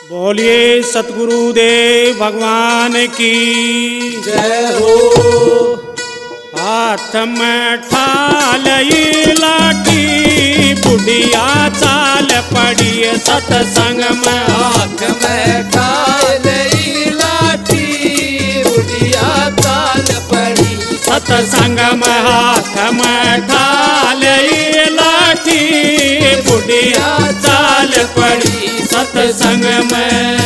बोलिए सतगुरुदेव भगवान की जय हो। हाथ में ठालई लाठी बुढ़िया चाल पड़ी सतसंग में। हाथ में ठालई लाठी बुढ़िया चाल पड़ी सतसंग में। हाथ में ठालई लाठी बुढ़िया चाल पड़ी सतसंग में।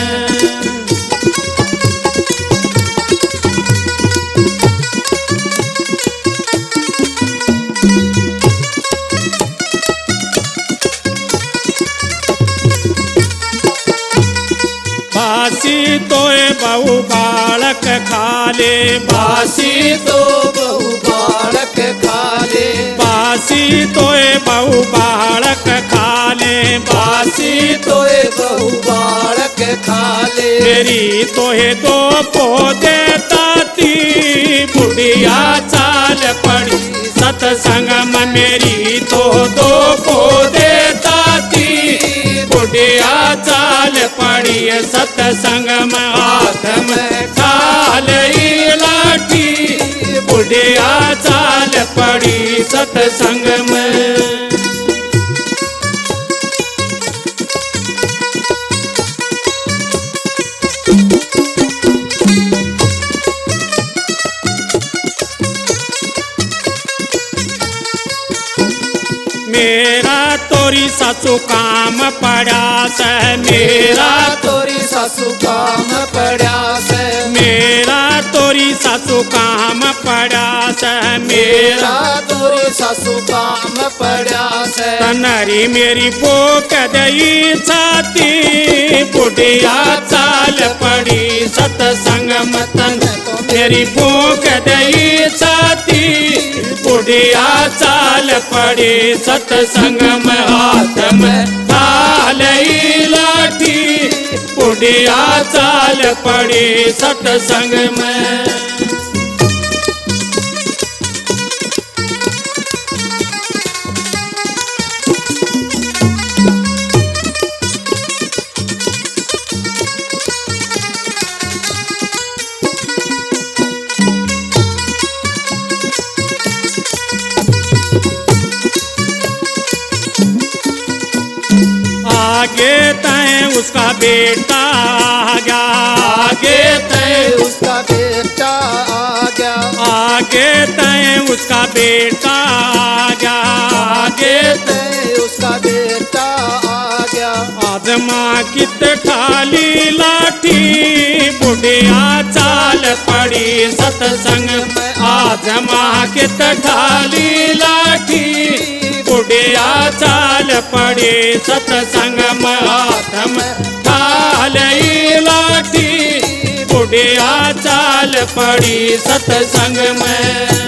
बासी तोए बहु बालक खाले बासी तो बहु बालक खाले बासी तोए बहु बालक खाले बासी तोए बहु बालक खाले मेरी तोहे दो पौधे ताती बुढ़िया चाल पड़ी सतसंग में। मेरी तो दो पौधे ताती बुढ़िया चाल पड़ी सतसंग में। हाथ में ठालई लाठी बुढ़िया चाल पड़ी सतसंग में। मेरा तोरी सासू काम पड़ा से मेरा तोरी सासू काम पड़ा से मेरा तोरी सासू काम पड़ा से मेरा तोरी सासू काम पड़ा से तनरी मेरी पोक दई छाती बुढ़िया चाल पड़ी सतसंग मतन। मेरी पोक दई छाती बुढ़िया चाल पड़ी सतसंग में। हाथ में ठालई लाठी बुढ़िया चाल पड़ी सतसंग में। आगे तय उसका बेटा आ गया आगे तय उसका बेटा आ गया आगे तय उसका बेटा आ गया आगे तय उसका बेटा आ गया आज माँ कित ठाली लाठी बुढ़िया चाल पड़ी सतसंग में। आज माँ कित ठाली लाठी बुढ़िया चाल पड़ी सतसंग में। हाथ में ठालई लाठी बुढ़िया चाल पड़ी सतसंग में।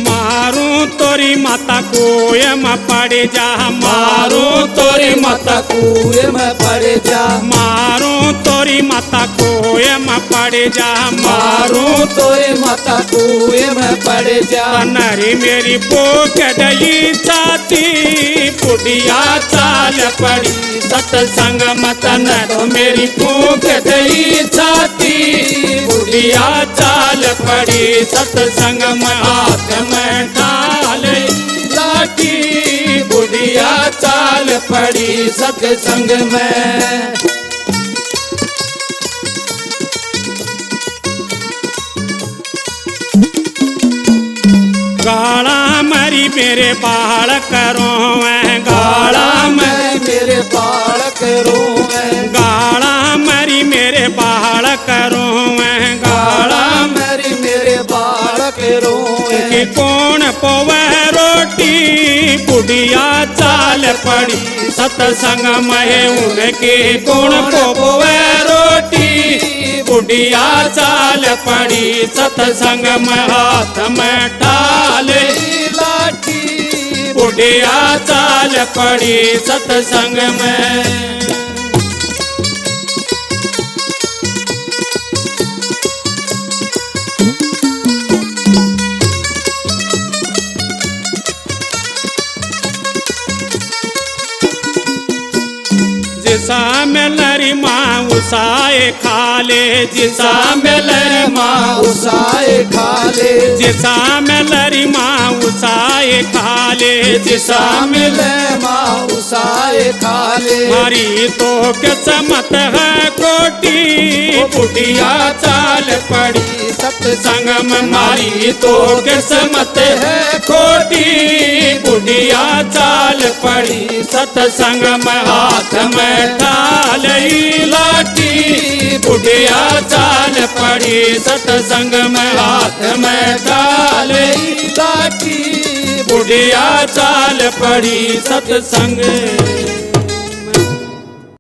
मारू तोरी माता कोय में पड़ जा मारो तोरी माता कुएं में पड़ जा मारू तोरी माता कोय में पड़ जा मारो तोरी माता कुएं में पड़ जा नरी मेरी पोक दई छाती बुढ़िया चाल पड़ी सतसंग मतन। तो मेरी पोक दई छाती बुढ़िया चाल पड़ी सतसंग में। हाथ में ठालई लाठी बुढ़िया चाल पड़ी सत्संग में। गाड़ा मरी मेरे बाल करो गाड़ा में मेरे बालक रोवे गाड़ा मरी मेरे बाल करो गाड़ा मेरी मेरे बालक रोवे कि कौन पोवे रोटी बुढ़िया चाल पड़ी सतसंग में। उनके कौन पोवे रोटी बुढ़िया चाल पड़ी सतसंग में। हाथ में ठाले लाठी बुढ़िया चाल पड़ी सत्संग में। जिसा में लरी माँ उसाए खाले, जिसा में लरी माँ उसाए खाले, जिसा में लरी माँ उसाए खाले, जिसा मिले माँ उसाए खाले। मारी तो किस्मत है कोटी, बुढ़िया चाल पड़ी सत्संग में। मारी तो किस्मत है कोटी, बुढ़िया चाल पड़ी सत्संग में। हाथ में ढाल लाठी, बुढ़िया चाल पड़ी सत्संग में। हाथ में ढाल लाठी, बुढ़िया चाल पड़ी सत्संग।